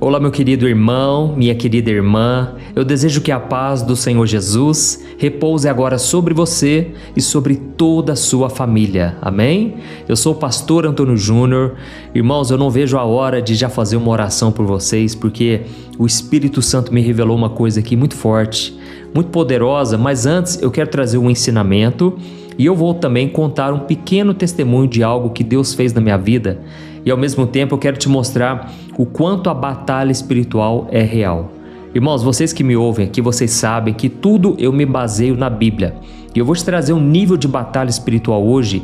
Olá, meu querido irmão, minha querida irmã. Eu desejo que a paz do Senhor Jesus repouse agora sobre você e sobre toda a sua família. Amém? Eu sou o pastor Antônio Júnior. Irmãos, eu não vejo a hora de já fazer uma oração por vocês, porque o Espírito Santo me revelou uma coisa aqui muito forte, muito poderosa, mas antes eu quero trazer um ensinamento e eu vou também contar um pequeno testemunho de algo que Deus fez na minha vida. E ao mesmo tempo eu quero te mostrar o quanto a batalha espiritual é real. Irmãos, vocês que me ouvem aqui, vocês sabem que tudo eu me baseio na Bíblia. E eu vou te trazer um nível de batalha espiritual hoje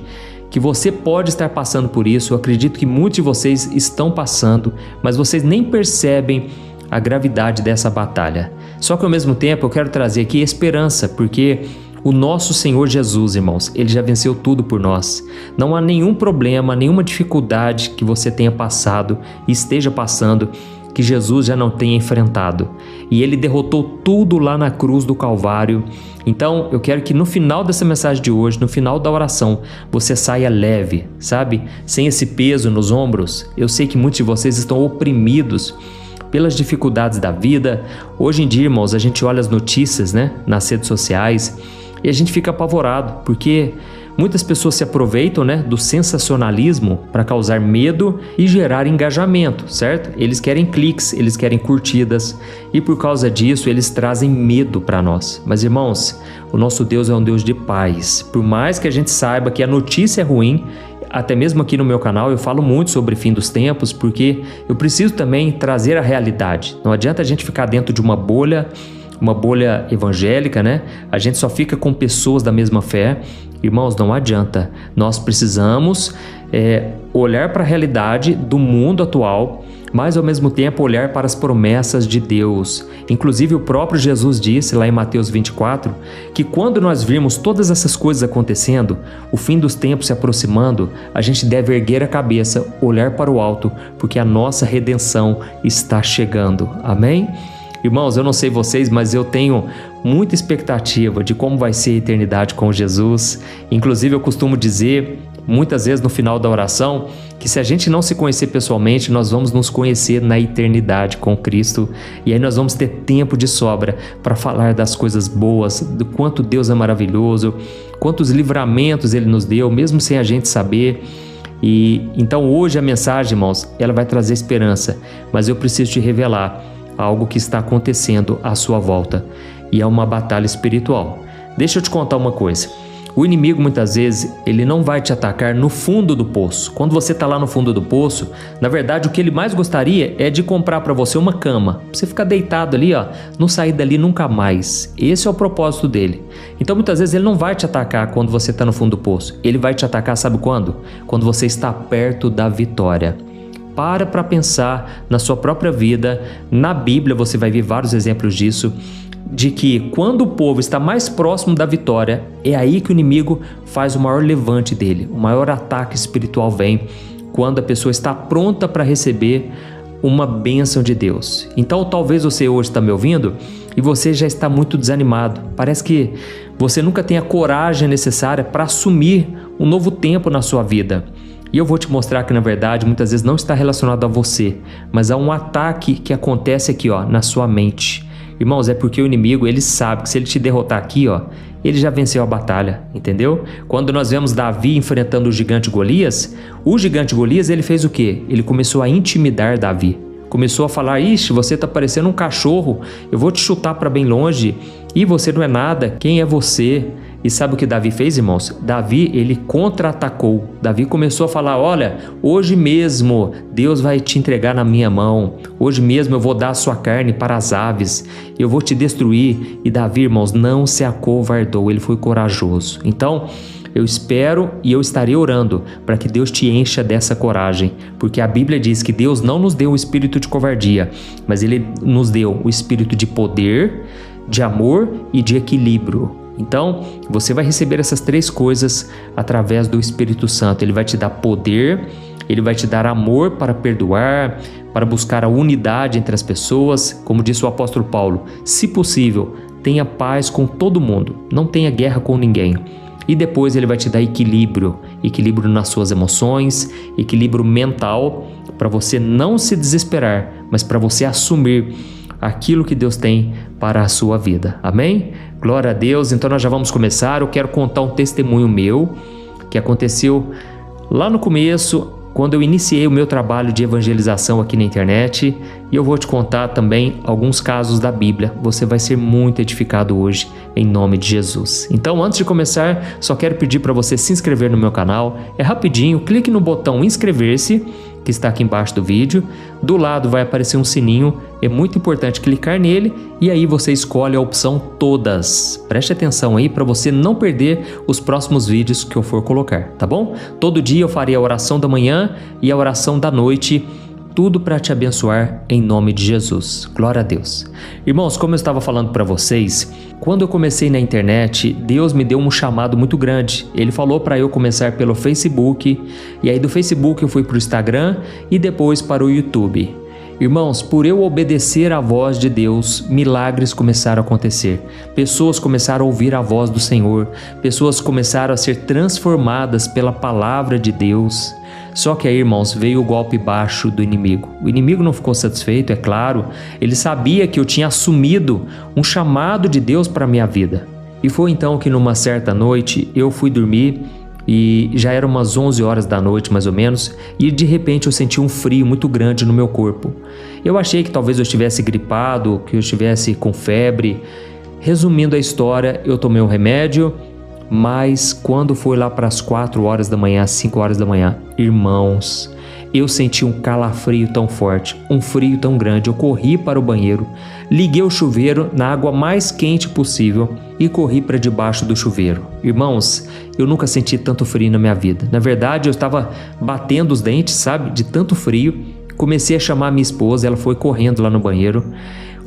que você pode estar passando por isso. Eu acredito que muitos de vocês estão passando, mas vocês nem percebem a gravidade dessa batalha. Só que ao mesmo tempo eu quero trazer aqui esperança, porque o nosso Senhor Jesus, irmãos, Ele já venceu tudo por nós. Não há nenhum problema, nenhuma dificuldade que você tenha passado e esteja passando que Jesus já não tenha enfrentado. E Ele derrotou tudo lá na cruz do Calvário. Então, eu quero que no final dessa mensagem de hoje, no final da oração, você saia leve, sabe? Sem esse peso nos ombros. Eu sei que muitos de vocês estão oprimidos pelas dificuldades da vida. Hoje em dia, irmãos, a gente olha as notícias, nas redes sociais, e a gente fica apavorado, porque muitas pessoas se aproveitam, do sensacionalismo para causar medo e gerar engajamento, certo? Eles querem cliques, eles querem curtidas, e por causa disso eles trazem medo para nós. Mas irmãos, o nosso Deus é um Deus de paz. Por mais que a gente saiba que a notícia é ruim, até mesmo aqui no meu canal eu falo muito sobre fim dos tempos, porque eu preciso também trazer a realidade. Não adianta a gente ficar dentro de uma bolha evangélica, A gente só fica com pessoas da mesma fé. Irmãos, não adianta. Nós precisamos olhar para a realidade do mundo atual, mas ao mesmo tempo olhar para as promessas de Deus. Inclusive o próprio Jesus disse lá em Mateus 24, que quando nós virmos todas essas coisas acontecendo, o fim dos tempos se aproximando, a gente deve erguer a cabeça, olhar para o alto, porque a nossa redenção está chegando. Amém? Irmãos, eu não sei vocês, mas eu tenho muita expectativa de como vai ser a eternidade com Jesus. Inclusive, eu costumo dizer, muitas vezes no final da oração, que se a gente não se conhecer pessoalmente, nós vamos nos conhecer na eternidade com Cristo. E aí nós vamos ter tempo de sobra para falar das coisas boas, do quanto Deus é maravilhoso, quantos livramentos Ele nos deu, mesmo sem a gente saber. E então hoje a mensagem, irmãos, ela vai trazer esperança, mas eu preciso te revelar algo que está acontecendo à sua volta, e é uma batalha espiritual. Deixa eu te contar uma coisa. O inimigo muitas vezes ele não vai te atacar no fundo do poço. Quando você está lá no fundo do poço, na verdade o que ele mais gostaria é de comprar para você uma cama, pra você ficar deitado ali, não sair dali nunca mais. Esse é o propósito dele. Então muitas vezes ele não vai te atacar quando você está no fundo do poço. Ele vai te atacar, sabe quando? Quando você está perto da vitória. Para pensar na sua própria vida. Na Bíblia você vai ver vários exemplos disso, de que quando o povo está mais próximo da vitória, é aí que o inimigo faz o maior levante dele, o maior ataque espiritual vem, quando a pessoa está pronta para receber uma bênção de Deus. Então talvez você hoje está me ouvindo e você já está muito desanimado, parece que você nunca tem a coragem necessária para assumir um novo tempo na sua vida. E eu vou te mostrar que na verdade muitas vezes não está relacionado a você, mas a um ataque que acontece aqui na sua mente. Irmãos, é porque o inimigo ele sabe que se ele te derrotar aqui, ele já venceu a batalha, entendeu? Quando nós vemos Davi enfrentando o gigante Golias, o gigante Golias ele fez o quê? Ele começou a intimidar Davi. Começou a falar, ixi, você está parecendo um cachorro, eu vou te chutar para bem longe, e você não é nada, quem é você? E sabe o que Davi fez, irmãos? Davi, ele contra-atacou. Davi começou a falar, olha, hoje mesmo Deus vai te entregar na minha mão. Hoje mesmo eu vou dar a sua carne para as aves. Eu vou te destruir. E Davi, irmãos, não se acovardou. Ele foi corajoso. Então, eu espero e eu estarei orando para que Deus te encha dessa coragem. Porque a Bíblia diz que Deus não nos deu o espírito de covardia, mas Ele nos deu o espírito de poder, de amor e de equilíbrio. Então, você vai receber essas três coisas através do Espírito Santo. Ele vai te dar poder, ele vai te dar amor para perdoar, para buscar a unidade entre as pessoas. Como disse o apóstolo Paulo, se possível, tenha paz com todo mundo, não tenha guerra com ninguém. E depois ele vai te dar equilíbrio nas suas emoções, equilíbrio mental, para você não se desesperar, mas para você assumir aquilo que Deus tem para a sua vida. Amém? Glória a Deus. Então nós já vamos começar. Eu quero contar um testemunho meu que aconteceu lá no começo, quando eu iniciei o meu trabalho de evangelização aqui na internet, e eu vou te contar também alguns casos da Bíblia. Você vai ser muito edificado hoje, em nome de Jesus. Então, antes de começar, só quero pedir para você se inscrever no meu canal. É rapidinho, clique no botão inscrever-se, que está aqui embaixo do vídeo. Do lado vai aparecer um sininho, é muito importante clicar nele e aí você escolhe a opção todas. Preste atenção aí para você não perder os próximos vídeos que eu for colocar, tá bom? Todo dia eu farei a oração da manhã e a oração da noite, tudo para te abençoar em nome de Jesus. Glória a Deus. Irmãos, como eu estava falando para vocês, quando eu comecei na internet, Deus me deu um chamado muito grande. Ele falou para eu começar pelo Facebook, e aí do Facebook eu fui para o Instagram e depois para o YouTube. Irmãos, por eu obedecer à voz de Deus, milagres começaram a acontecer. Pessoas começaram a ouvir a voz do Senhor. Pessoas começaram a ser transformadas pela palavra de Deus. Só que aí, irmãos, veio o golpe baixo do inimigo. O inimigo não ficou satisfeito, é claro. Ele sabia que eu tinha assumido um chamado de Deus para a minha vida. E foi então que numa certa noite eu fui dormir e já eram umas 11 horas da noite mais ou menos, e de repente eu senti um frio muito grande no meu corpo. Eu achei que talvez eu estivesse gripado, que eu estivesse com febre. Resumindo a história, eu tomei um remédio, mas quando foi lá para as 4 horas da manhã, 5 horas da manhã, irmãos, eu senti um calafrio tão forte, um frio tão grande. Eu corri para o banheiro, liguei o chuveiro na água mais quente possível e corri para debaixo do chuveiro. Irmãos, eu nunca senti tanto frio na minha vida. Na verdade, eu estava batendo os dentes, sabe, de tanto frio. Comecei a chamar a minha esposa, ela foi correndo lá no banheiro.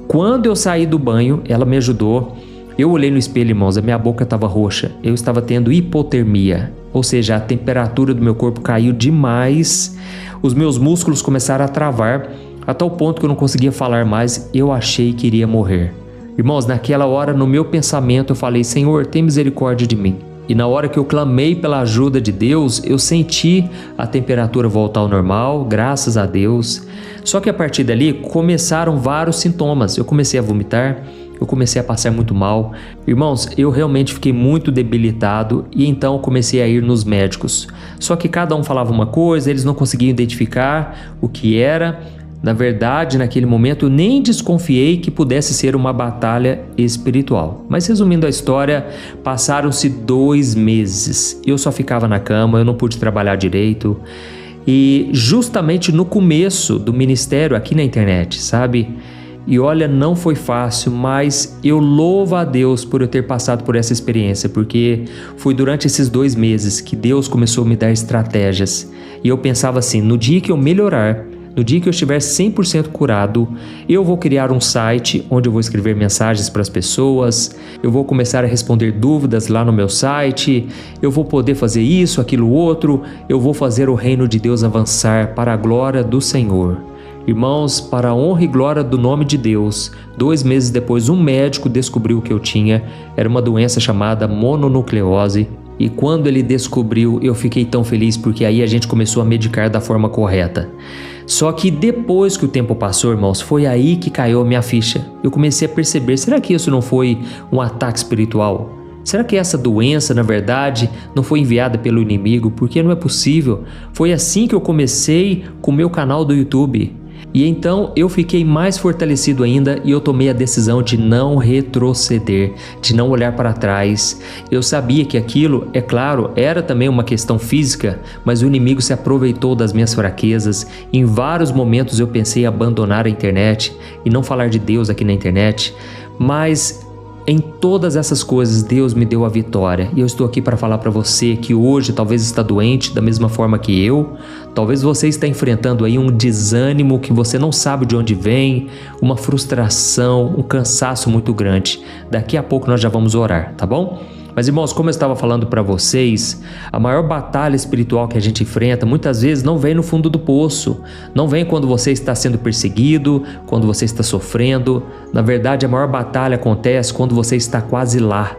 Quando eu saí do banho, ela me ajudou. Eu olhei no espelho, irmãos, a minha boca estava roxa. Eu estava tendo hipotermia, ou seja, a temperatura do meu corpo caiu demais. Os meus músculos começaram a travar, a tal ponto que eu não conseguia falar mais. Eu achei que iria morrer. Irmãos, naquela hora, no meu pensamento, eu falei: Senhor, tem misericórdia de mim. E na hora que eu clamei pela ajuda de Deus, eu senti a temperatura voltar ao normal, graças a Deus. Só que a partir dali começaram vários sintomas. Eu comecei a vomitar, eu comecei a passar muito mal. Irmãos, eu realmente fiquei muito debilitado e então comecei a ir nos médicos. Só que cada um falava uma coisa, eles não conseguiam identificar o que era. Na verdade, naquele momento, eu nem desconfiei que pudesse ser uma batalha espiritual. Mas resumindo a história, passaram-se 2 meses. Eu só ficava na cama, eu não pude trabalhar direito. E justamente no começo do ministério aqui na internet, sabe? E olha, não foi fácil, mas eu louvo a Deus por eu ter passado por essa experiência, porque foi durante esses 2 meses que Deus começou a me dar estratégias. E eu pensava assim, no dia que eu melhorar, no dia que eu estiver 100% curado, eu vou criar um site onde eu vou escrever mensagens para as pessoas, eu vou começar a responder dúvidas lá no meu site, eu vou poder fazer isso, aquilo, outro, eu vou fazer o reino de Deus avançar para a glória do Senhor. Irmãos, para a honra e glória do nome de Deus, 2 meses depois, um médico descobriu o que eu tinha. Era uma doença chamada mononucleose. E quando ele descobriu, eu fiquei tão feliz, porque aí a gente começou a medicar da forma correta. Só que depois que o tempo passou, irmãos, foi aí que caiu a minha ficha. Eu comecei a perceber, será que isso não foi um ataque espiritual? Será que essa doença, na verdade, não foi enviada pelo inimigo? Porque não é possível. Foi assim que eu comecei com o meu canal do YouTube. E então eu fiquei mais fortalecido ainda e eu tomei a decisão de não retroceder, de não olhar para trás. Eu sabia que aquilo, é claro, era também uma questão física, mas o inimigo se aproveitou das minhas fraquezas. Em vários momentos eu pensei em abandonar a internet e não falar de Deus aqui na internet, mas em todas essas coisas Deus me deu a vitória. E eu estou aqui para falar para você que hoje talvez está doente da mesma forma que eu. Talvez você está enfrentando aí um desânimo que você não sabe de onde vem, uma frustração, um cansaço muito grande. Daqui a pouco nós já vamos orar, tá bom? Mas irmãos, como eu estava falando para vocês, a maior batalha espiritual que a gente enfrenta muitas vezes não vem no fundo do poço, não vem quando você está sendo perseguido, quando você está sofrendo. Na verdade, a maior batalha acontece quando você está quase lá.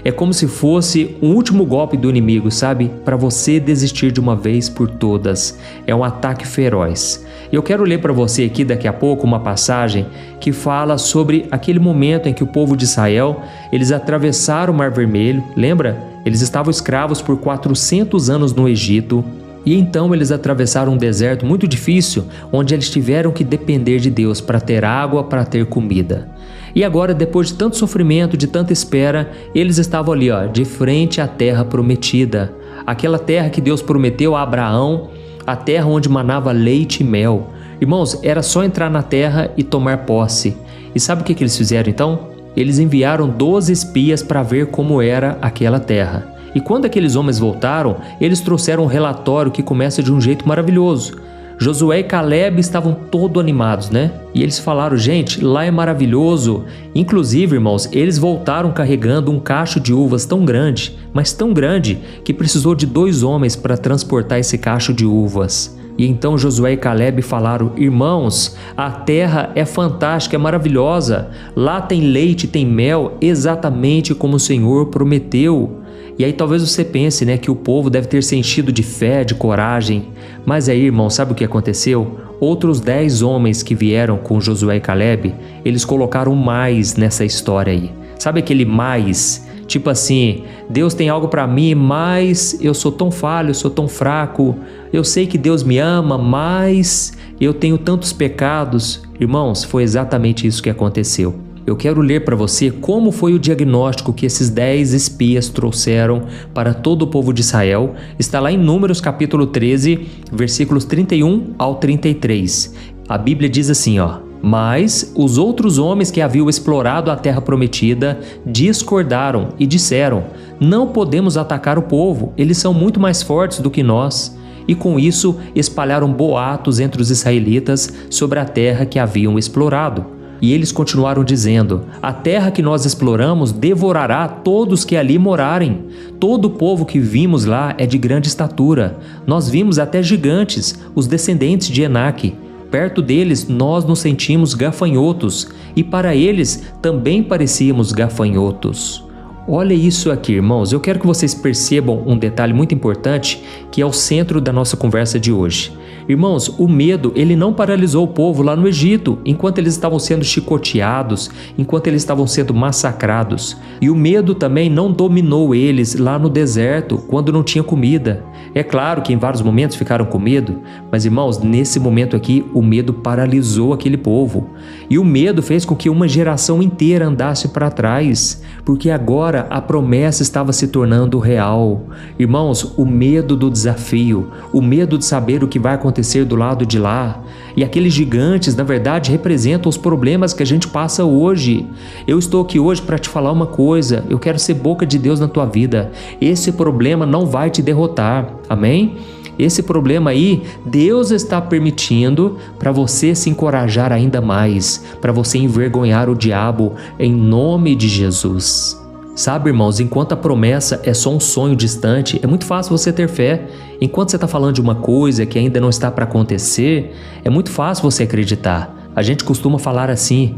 É como se fosse um último golpe do inimigo, sabe? Para você desistir de uma vez por todas. É um ataque feroz. Eu quero ler para você aqui daqui a pouco uma passagem que fala sobre aquele momento em que o povo de Israel, eles atravessaram o Mar Vermelho, lembra? Eles estavam escravos por 400 anos no Egito e então eles atravessaram um deserto muito difícil, onde eles tiveram que depender de Deus para ter água, para ter comida. E agora, depois de tanto sofrimento, de tanta espera, eles estavam ali, de frente à terra prometida. Aquela terra que Deus prometeu a Abraão, a terra onde manava leite e mel. Irmãos, era só entrar na terra e tomar posse. E sabe o que eles fizeram então? Eles enviaram 12 espias para ver como era aquela terra. E quando aqueles homens voltaram, eles trouxeram um relatório que começa de um jeito maravilhoso. Josué e Caleb estavam todo animados, né? E eles falaram, gente, lá é maravilhoso. Inclusive, irmãos, eles voltaram carregando um cacho de uvas tão grande, mas tão grande, que precisou de 2 homens para transportar esse cacho de uvas. E então Josué e Caleb falaram, irmãos, a terra é fantástica, é maravilhosa. Lá tem leite, tem mel, exatamente como o Senhor prometeu. E aí talvez você pense, né, que o povo deve ter se enchido de fé, de coragem. Mas aí, irmão, sabe o que aconteceu? Outros 10 homens que vieram com Josué e Caleb, eles colocaram mais nessa história aí. Sabe aquele mais? Tipo assim, Deus tem algo para mim, mas eu sou tão falho, eu sou tão fraco. Eu sei que Deus me ama, mas eu tenho tantos pecados. Irmãos, foi exatamente isso que aconteceu. Eu quero ler para você como foi o diagnóstico que esses 10 espias trouxeram para todo o povo de Israel. Está lá em Números capítulo 13, versículos 31 ao 33. A Bíblia diz assim, mas os outros homens que haviam explorado a terra prometida discordaram e disseram, não podemos atacar o povo, eles são muito mais fortes do que nós. E com isso espalharam boatos entre os israelitas sobre a terra que haviam explorado. E eles continuaram dizendo, a terra que nós exploramos devorará todos que ali morarem. Todo o povo que vimos lá é de grande estatura. Nós vimos até gigantes, os descendentes de Enaque. Perto deles nós nos sentimos gafanhotos, e para eles também parecíamos gafanhotos. Olha isso aqui, irmãos. Eu quero que vocês percebam um detalhe muito importante que é o centro da nossa conversa de hoje. Irmãos, o medo, ele não paralisou o povo lá no Egito, enquanto eles estavam sendo chicoteados, enquanto eles estavam sendo massacrados. E o medo também não dominou eles lá no deserto, quando não tinha comida. É claro que em vários momentos ficaram com medo, mas irmãos, nesse momento aqui, o medo paralisou aquele povo. E o medo fez com que uma geração inteira andasse para trás, porque agora a promessa estava se tornando real. Irmãos, o medo do desafio, o medo de saber o que vai acontecer do lado de lá. E aqueles gigantes, na verdade, representam os problemas que a gente passa hoje. Eu estou aqui hoje para te falar uma coisa, eu quero ser boca de Deus na tua vida. Esse problema não vai te derrotar, amém? Esse problema aí, Deus está permitindo para você se encorajar ainda mais, para você envergonhar o diabo em nome de Jesus. Sabe, irmãos, enquanto a promessa é só um sonho distante, é muito fácil você ter fé. Enquanto você está falando de uma coisa que ainda não está para acontecer, é muito fácil você acreditar. A gente costuma falar assim,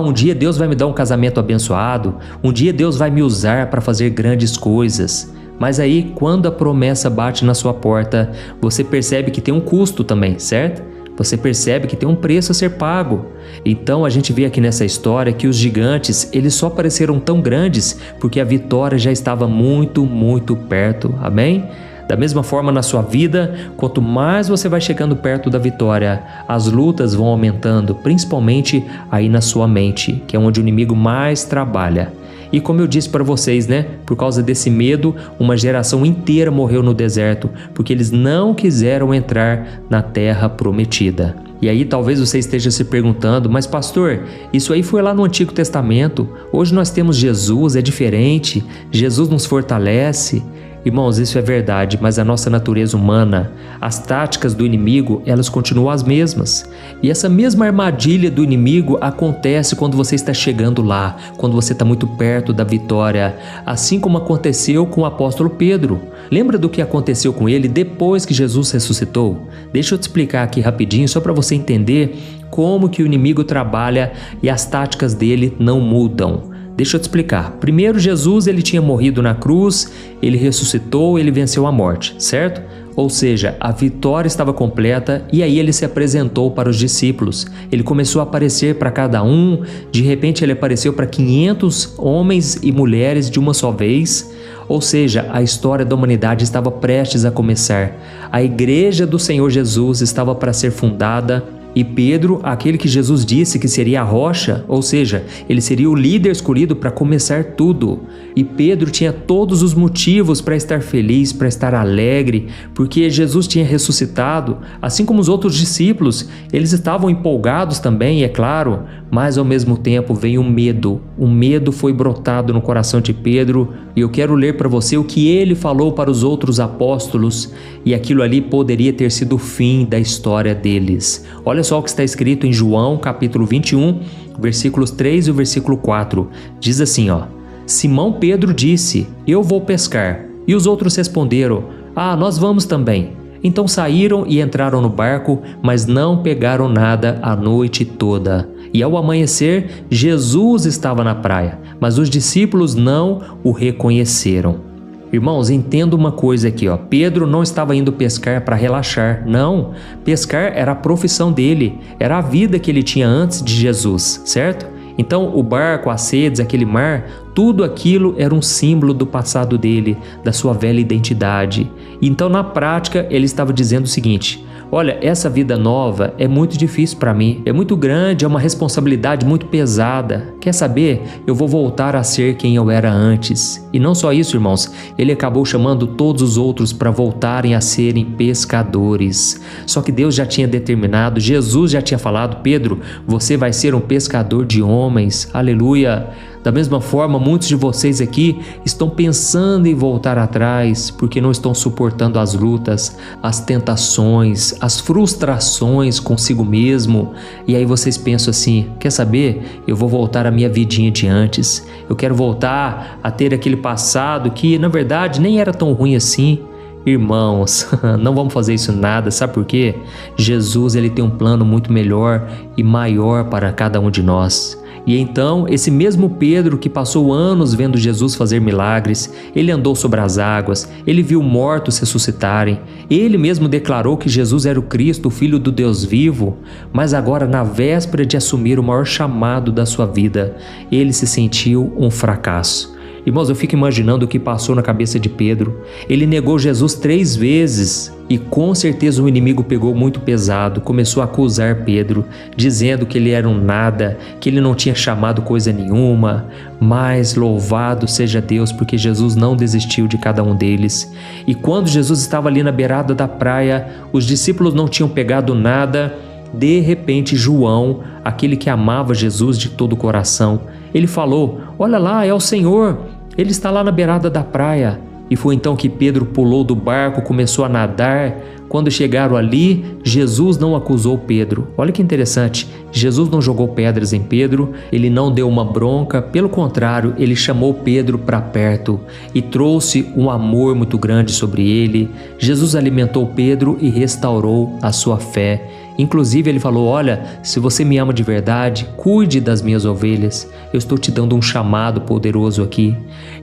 um dia Deus vai me dar um casamento abençoado, um dia Deus vai me usar para fazer grandes coisas. Mas aí, quando a promessa bate na sua porta, você percebe que tem um custo também, certo? Você percebe que tem um preço a ser pago. Então a gente vê aqui nessa história que os gigantes, eles só pareceram tão grandes porque a vitória já estava muito, muito perto. Amém? Da mesma forma na sua vida, quanto mais você vai chegando perto da vitória, as lutas vão aumentando, principalmente aí na sua mente, que é onde o inimigo mais trabalha. E como eu disse para vocês, né? Por causa desse medo, uma geração inteira morreu no deserto, porque eles não quiseram entrar na terra prometida. E aí talvez você esteja se perguntando, mas pastor, isso aí foi lá no Antigo Testamento, hoje nós temos Jesus, é diferente, Jesus nos fortalece. Irmãos, isso é verdade, mas a nossa natureza humana, as táticas do inimigo, elas continuam as mesmas. E essa mesma armadilha do inimigo acontece quando você está chegando lá, quando você está muito perto da vitória, assim como aconteceu com o apóstolo Pedro. Lembra do que aconteceu com ele depois que Jesus ressuscitou? Deixa eu te explicar aqui rapidinho, só para você entender como que o inimigo trabalha e as táticas dele não mudam. Deixa eu te explicar. Primeiro, Jesus ele tinha morrido na cruz, ele ressuscitou, ele venceu a morte, certo? ou seja, a vitória estava completa e aí ele se apresentou para os discípulos. Ele começou a aparecer para cada um, de repente ele apareceu para 500 homens e mulheres de uma só vez. Ou seja, a história da humanidade estava prestes a começar. A igreja do Senhor Jesus estava para ser fundada e Pedro, aquele que Jesus disse que seria a rocha, ou seja, ele seria o líder escolhido para começar tudo. E Pedro tinha todos os motivos para estar feliz, para estar alegre, porque Jesus tinha ressuscitado, assim como os outros discípulos. Eles estavam empolgados também, é claro, mas ao mesmo tempo veio um medo. O medo foi brotado no coração de Pedro e eu quero ler para você o que ele falou para os outros apóstolos, e aquilo ali poderia ter sido o fim da história deles. Olha só o que está escrito em João capítulo 21, versículos 3 e o versículo 4. Diz assim, ó: Simão Pedro disse: Eu vou pescar. E os outros responderam: Nós vamos também. Então saíram e entraram no barco, mas não pegaram nada a noite toda. E ao amanhecer, Jesus estava na praia, mas os discípulos não o reconheceram. Irmãos, entenda uma coisa aqui, ó. Pedro não estava indo pescar para relaxar, não. Pescar era a profissão dele, era a vida que ele tinha antes de Jesus, certo? Então o barco, as sedes, aquele mar, tudo aquilo era um símbolo do passado dele, da sua velha identidade. Então na prática ele estava dizendo o seguinte: olha, essa vida nova é muito difícil para mim, é muito grande, é uma responsabilidade muito pesada. Quer saber? Eu vou voltar a ser quem eu era antes. E não só isso, irmãos, ele acabou chamando todos os outros para voltarem a serem pescadores. Só que Deus já tinha determinado, Jesus já tinha falado: Pedro, você vai ser um pescador de homens. Aleluia! Da mesma forma, muitos de vocês aqui estão pensando em voltar atrás porque não estão suportando as lutas, as tentações, as frustrações consigo mesmo. E aí vocês pensam assim: quer saber? Eu vou voltar à minha vidinha de antes. Eu quero voltar a ter aquele passado que, na verdade, nem era tão ruim assim. Irmãos, não vamos fazer isso nada, sabe por quê? Jesus, ele tem um plano muito melhor e maior para cada um de nós. E então, esse mesmo Pedro que passou anos vendo Jesus fazer milagres, ele andou sobre as águas, ele viu mortos ressuscitarem, ele mesmo declarou que Jesus era o Cristo, o Filho do Deus vivo, mas agora, na véspera de assumir o maior chamado da sua vida, ele se sentiu um fracasso. Irmãos, eu fico imaginando o que passou na cabeça de Pedro. Ele negou Jesus 3 vezes e com certeza o inimigo pegou muito pesado, começou a acusar Pedro, dizendo que ele era um nada, que ele não tinha chamado coisa nenhuma. Mas louvado seja Deus, porque Jesus não desistiu de cada um deles. E quando Jesus estava ali na beirada da praia, os discípulos não tinham pegado nada. De repente, João, aquele que amava Jesus de todo o coração, ele falou: olha lá, é o Senhor, ele está lá na beirada da praia. E foi então que Pedro pulou do barco, começou a nadar. Quando chegaram ali, Jesus não acusou Pedro. Olha que interessante, Jesus não jogou pedras em Pedro, ele não deu uma bronca, pelo contrário, ele chamou Pedro para perto e trouxe um amor muito grande sobre ele. Jesus alimentou Pedro e restaurou a sua fé. Inclusive ele falou: olha, se você me ama de verdade, cuide das minhas ovelhas. Eu estou te dando um chamado poderoso aqui.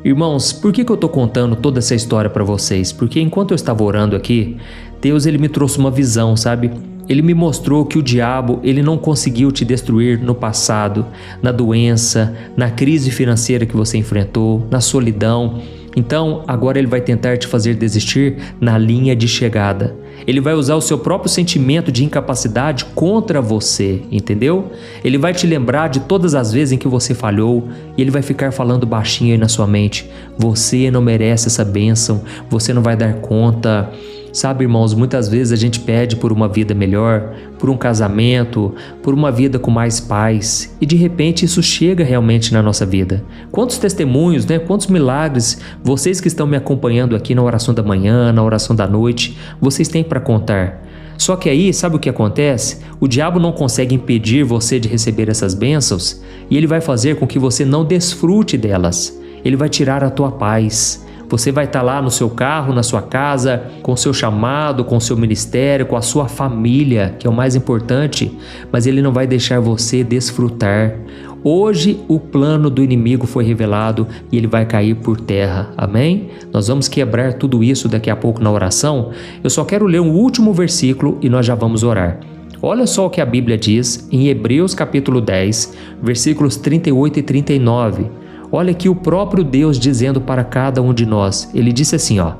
Irmãos, por que eu estou contando toda essa história para vocês? Porque enquanto eu estava orando aqui, Deus, ele me trouxe uma visão, sabe? Ele me mostrou que o diabo, ele não conseguiu te destruir no passado, na doença, na crise financeira que você enfrentou, na solidão. Então, agora ele vai tentar te fazer desistir na linha de chegada. Ele vai usar o seu próprio sentimento de incapacidade contra você, entendeu? Ele vai te lembrar de todas as vezes em que você falhou e ele vai ficar falando baixinho aí na sua mente: você não merece essa bênção, você não vai dar conta. Sabe, irmãos, muitas vezes a gente pede por uma vida melhor, por um casamento, por uma vida com mais paz, e de repente isso chega realmente na nossa vida. Quantos testemunhos, né? Quantos milagres vocês que estão me acompanhando aqui na oração da manhã, na oração da noite, vocês têm para contar. Só que aí, sabe o que acontece? O diabo não consegue impedir você de receber essas bênçãos e ele vai fazer com que você não desfrute delas. Ele vai tirar a tua paz. Você vai estar lá no seu carro, na sua casa, com o seu chamado, com o seu ministério, com a sua família, que é o mais importante, mas ele não vai deixar você desfrutar. Hoje o plano do inimigo foi revelado e ele vai cair por terra, amém? Nós vamos quebrar tudo isso daqui a pouco na oração. Eu só quero ler um último versículo e nós já vamos orar. Olha só o que a Bíblia diz em Hebreus capítulo 10, versículos 38 e 39. Olha aqui o próprio Deus dizendo para cada um de nós. Ele disse assim, ó: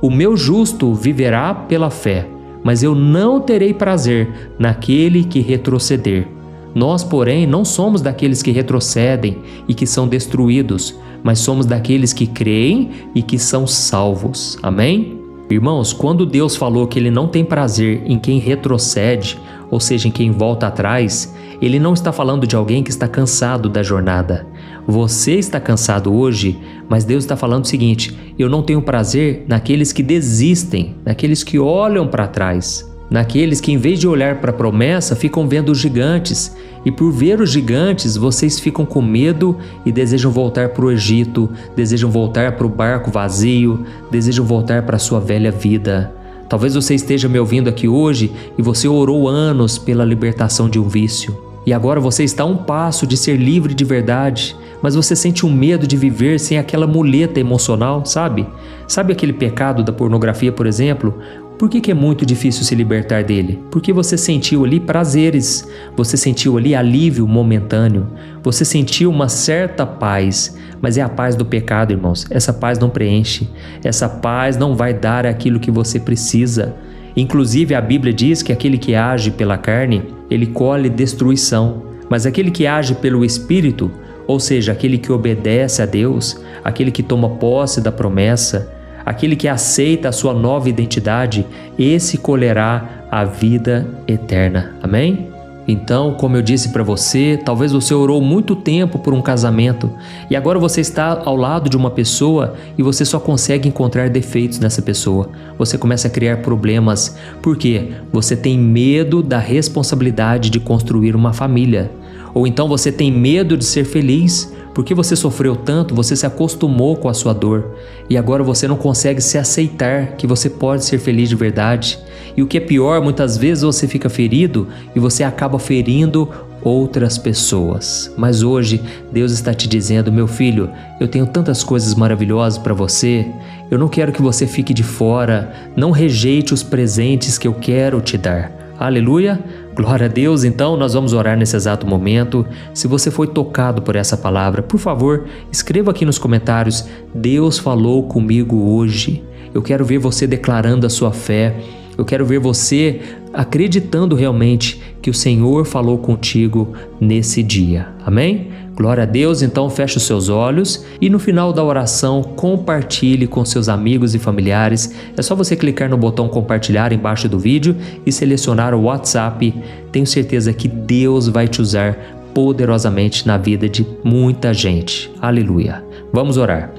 o meu justo viverá pela fé, mas eu não terei prazer naquele que retroceder. Nós, porém, não somos daqueles que retrocedem e que são destruídos, mas somos daqueles que creem e que são salvos. Amém? Irmãos, quando Deus falou que Ele não tem prazer em quem retrocede, ou seja, em quem volta atrás, Ele não está falando de alguém que está cansado da jornada. Você está cansado hoje, mas Deus está falando o seguinte: eu não tenho prazer naqueles que desistem, naqueles que olham para trás, naqueles que em vez de olhar para a promessa ficam vendo os gigantes, e por ver os gigantes vocês ficam com medo e desejam voltar para o Egito, desejam voltar para o barco vazio, desejam voltar para a sua velha vida. Talvez você esteja me ouvindo aqui hoje e você orou anos pela libertação de um vício. E agora você está a um passo de ser livre de verdade, mas você sente um medo de viver sem aquela muleta emocional, sabe? Sabe aquele pecado da pornografia, por exemplo? Por que é muito difícil se libertar dele? Porque você sentiu ali prazeres, você sentiu ali alívio momentâneo, você sentiu uma certa paz, mas é a paz do pecado, irmãos. Essa paz não preenche, essa paz não vai dar aquilo que você precisa. Inclusive a Bíblia diz que aquele que age pela carne, ele colhe destruição, mas aquele que age pelo Espírito, ou seja, aquele que obedece a Deus, aquele que toma posse da promessa, aquele que aceita a sua nova identidade, esse colherá a vida eterna. Amém? Então, como eu disse para você, talvez você orou muito tempo por um casamento e agora você está ao lado de uma pessoa e você só consegue encontrar defeitos nessa pessoa. Você começa a criar problemas. Por quê? Você tem medo da responsabilidade de construir uma família. Ou então você tem medo de ser feliz. Porque você sofreu tanto, você se acostumou com a sua dor e agora você não consegue se aceitar que você pode ser feliz de verdade. E o que é pior, muitas vezes você fica ferido e você acaba ferindo outras pessoas. Mas hoje Deus está te dizendo: meu filho, eu tenho tantas coisas maravilhosas para você, eu não quero que você fique de fora, não rejeite os presentes que eu quero te dar. Aleluia! Glória a Deus. Então nós vamos orar nesse exato momento. Se você foi tocado por essa palavra, por favor, escreva aqui nos comentários: Deus falou comigo hoje. Eu quero ver você declarando a sua fé. Eu quero ver você acreditando realmente que o Senhor falou contigo nesse dia. Amém? Glória a Deus. Então feche os seus olhos e no final da oração compartilhe com seus amigos e familiares. É só você clicar no botão compartilhar embaixo do vídeo e selecionar o WhatsApp. Tenho certeza que Deus vai te usar poderosamente na vida de muita gente. Aleluia. Vamos orar.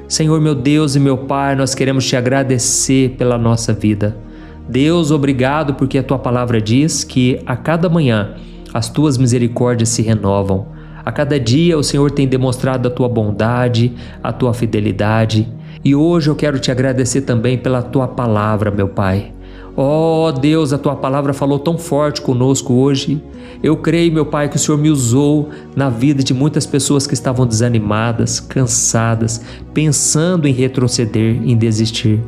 Senhor, meu Deus e meu Pai, nós queremos te agradecer pela nossa vida. Deus, obrigado porque a tua palavra diz que a cada manhã as tuas misericórdias se renovam. A cada dia o Senhor tem demonstrado a tua bondade, a tua fidelidade. E hoje eu quero te agradecer também pela tua palavra, meu Pai. Oh Deus, a tua palavra falou tão forte conosco hoje. Eu creio, meu Pai, que o Senhor me usou na vida de muitas pessoas que estavam desanimadas, cansadas, pensando em retroceder, em desistir.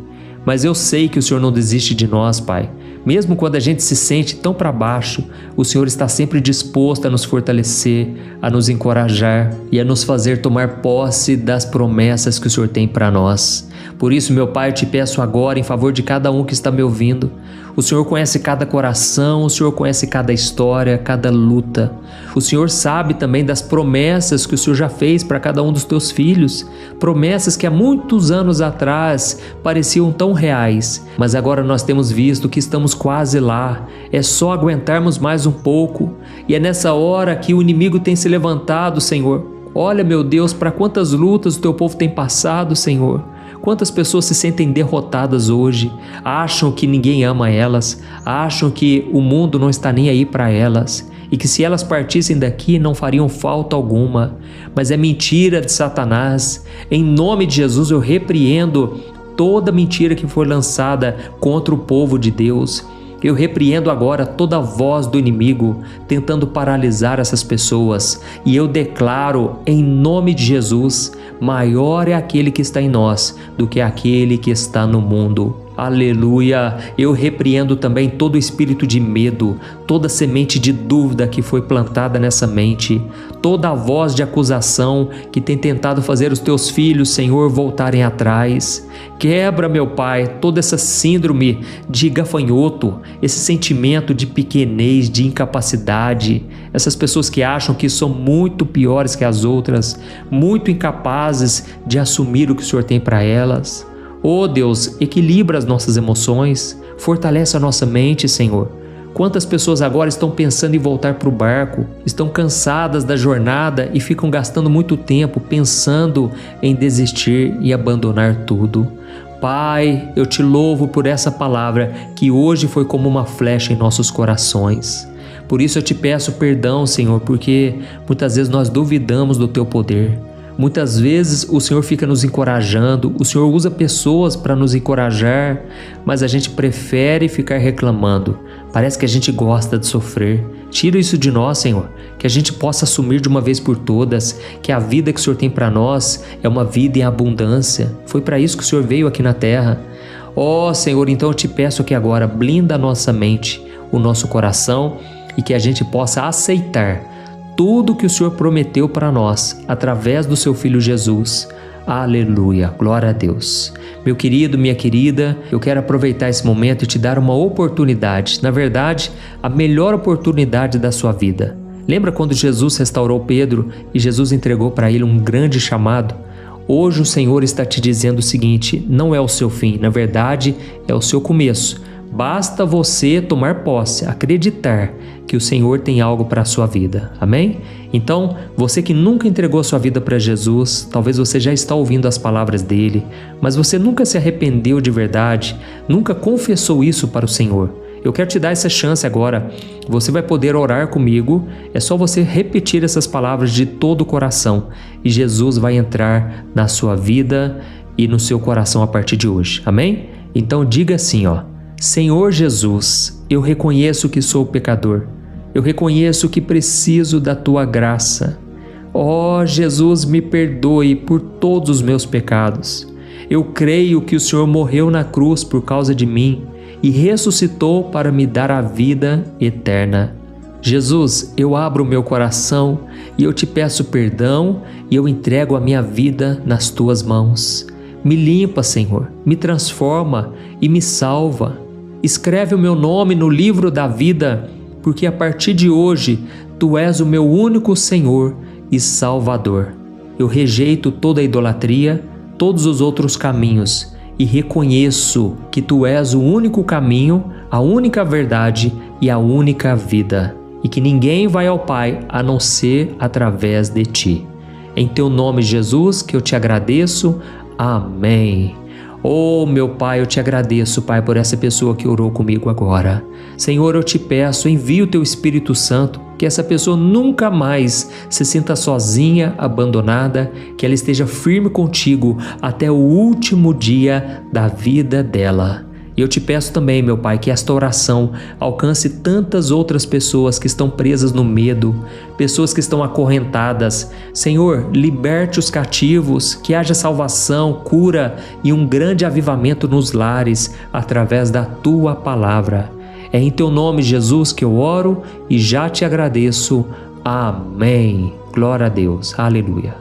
Mas eu sei que o Senhor não desiste de nós, Pai. Mesmo quando a gente se sente tão para baixo, o Senhor está sempre disposto a nos fortalecer, a nos encorajar e a nos fazer tomar posse das promessas que o Senhor tem para nós. Por isso, meu Pai, eu te peço agora em favor de cada um que está me ouvindo. O Senhor conhece cada coração, o Senhor conhece cada história, cada luta. O Senhor sabe também das promessas que o Senhor já fez para cada um dos teus filhos. Promessas que há muitos anos atrás pareciam tão reais, mas agora nós temos visto que estamos quase lá. É só aguentarmos mais um pouco. E é nessa hora que o inimigo tem se levantado, Senhor. Olha, meu Deus, para quantas lutas o teu povo tem passado, Senhor. Quantas pessoas se sentem derrotadas hoje, acham que ninguém ama elas, acham que o mundo não está nem aí para elas e que se elas partissem daqui não fariam falta alguma. Mas é mentira de Satanás. Em nome de Jesus eu repreendo toda mentira que foi lançada contra o povo de Deus. Eu repreendo agora toda voz do inimigo tentando paralisar essas pessoas e eu declaro em nome de Jesus: maior é aquele que está em nós do que aquele que está no mundo. Aleluia! Eu repreendo também todo espírito de medo, toda semente de dúvida que foi plantada nessa mente, toda voz de acusação que tem tentado fazer os teus filhos, Senhor, voltarem atrás. Quebra, meu Pai, toda essa síndrome de gafanhoto, esse sentimento de pequenez, de incapacidade, essas pessoas que acham que são muito piores que as outras, muito incapazes de assumir o que o Senhor tem para elas. Oh Deus, equilibra as nossas emoções, fortalece a nossa mente, Senhor. Quantas pessoas agora estão pensando em voltar para o barco, estão cansadas da jornada e ficam gastando muito tempo pensando em desistir e abandonar tudo. Pai, eu te louvo por essa palavra que hoje foi como uma flecha em nossos corações. Por isso eu te peço perdão, Senhor, porque muitas vezes nós duvidamos do teu poder. Muitas vezes o Senhor fica nos encorajando, o Senhor usa pessoas para nos encorajar, mas a gente prefere ficar reclamando. Parece que a gente gosta de sofrer. Tira isso de nós, Senhor, que a gente possa assumir de uma vez por todas que a vida que o Senhor tem para nós é uma vida em abundância. Foi para isso que o Senhor veio aqui na terra. Ó Senhor, então eu te peço que agora blinda a nossa mente, o nosso coração e que a gente possa aceitar tudo que o Senhor prometeu para nós, através do seu Filho Jesus. Aleluia, glória a Deus. Meu querido, minha querida, eu quero aproveitar esse momento e te dar uma oportunidade, na verdade, a melhor oportunidade da sua vida. Lembra quando Jesus restaurou Pedro e Jesus entregou para ele um grande chamado? Hoje o Senhor está te dizendo o seguinte: não é o seu fim, na verdade, é o seu começo. Basta você tomar posse, acreditar que o Senhor tem algo para a sua vida, amém? Então, você que nunca entregou a sua vida para Jesus, talvez você já está ouvindo as palavras dele, mas você nunca se arrependeu de verdade, nunca confessou isso para o Senhor. Eu quero te dar essa chance agora, você vai poder orar comigo, é só você repetir essas palavras de todo o coração e Jesus vai entrar na sua vida e no seu coração a partir de hoje, amém? Então diga assim, ó: Senhor Jesus, eu reconheço que sou pecador. Eu reconheço que preciso da Tua graça. Ó Jesus, me perdoe por todos os meus pecados. Eu creio que o Senhor morreu na cruz por causa de mim e ressuscitou para me dar a vida eterna. Jesus, eu abro o meu coração e eu te peço perdão e eu entrego a minha vida nas Tuas mãos. Me limpa, Senhor, me transforma e me salva. Escreve o meu nome no livro da vida, porque a partir de hoje Tu és o meu único Senhor e Salvador. Eu rejeito toda a idolatria, todos os outros caminhos e reconheço que Tu és o único caminho, a única verdade e a única vida, e que ninguém vai ao Pai a não ser através de Ti. Em Teu nome, Jesus, que eu te agradeço. Amém. Oh, meu Pai, eu te agradeço, Pai, por essa pessoa que orou comigo agora. Senhor, eu te peço, envia o Teu Espírito Santo, que essa pessoa nunca mais se sinta sozinha, abandonada, que ela esteja firme contigo até o último dia da vida dela. E eu te peço também, meu Pai, que esta oração alcance tantas outras pessoas que estão presas no medo, pessoas que estão acorrentadas. Senhor, liberte os cativos, que haja salvação, cura e um grande avivamento nos lares através da Tua palavra. É em Teu nome, Jesus, que eu oro e já te agradeço. Amém. Glória a Deus. Aleluia.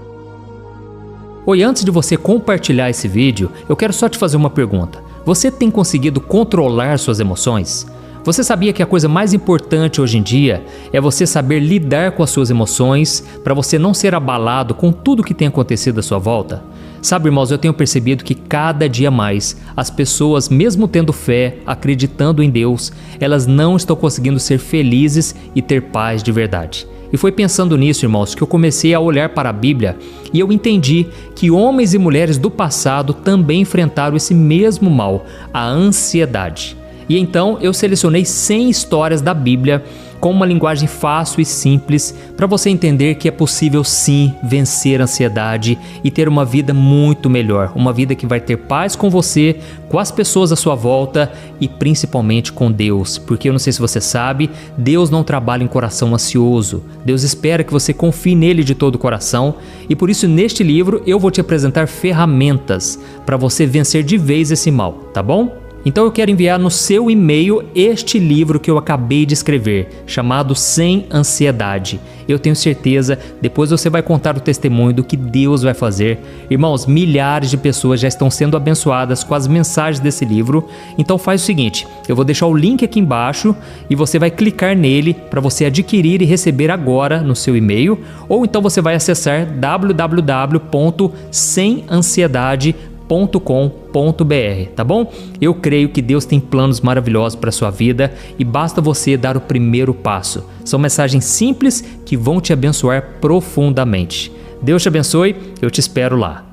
Oi, antes de você compartilhar esse vídeo, eu quero só te fazer uma pergunta. Você tem conseguido controlar suas emoções? Você sabia que a coisa mais importante hoje em dia é você saber lidar com as suas emoções para você não ser abalado com tudo que tem acontecido à sua volta? Sabe, irmãos, eu tenho percebido que cada dia mais as pessoas, mesmo tendo fé, acreditando em Deus, elas não estão conseguindo ser felizes e ter paz de verdade. E foi pensando nisso, irmãos, que eu comecei a olhar para a Bíblia e eu entendi que homens e mulheres do passado também enfrentaram esse mesmo mal, a ansiedade. E então eu selecionei 100 histórias da Bíblia com uma linguagem fácil e simples para você entender que é possível sim vencer a ansiedade e ter uma vida muito melhor, uma vida que vai ter paz com você, com as pessoas à sua volta e principalmente com Deus, porque eu não sei se você sabe, Deus não trabalha em coração ansioso. Deus espera que você confie nele de todo o coração e por isso neste livro eu vou te apresentar ferramentas para você vencer de vez esse mal, tá bom? Então eu quero enviar no seu e-mail este livro que eu acabei de escrever, chamado Sem Ansiedade. Eu tenho certeza, depois você vai contar o testemunho do que Deus vai fazer. Irmãos, milhares de pessoas já estão sendo abençoadas com as mensagens desse livro. Então faz o seguinte, eu vou deixar o link aqui embaixo e você vai clicar nele para você adquirir e receber agora no seu e-mail. Ou então você vai acessar www.semansiedade.com.br, tá bom? Eu creio que Deus tem planos maravilhosos para a sua vida e basta você dar o primeiro passo. São mensagens simples que vão te abençoar profundamente. Deus te abençoe, eu te espero lá.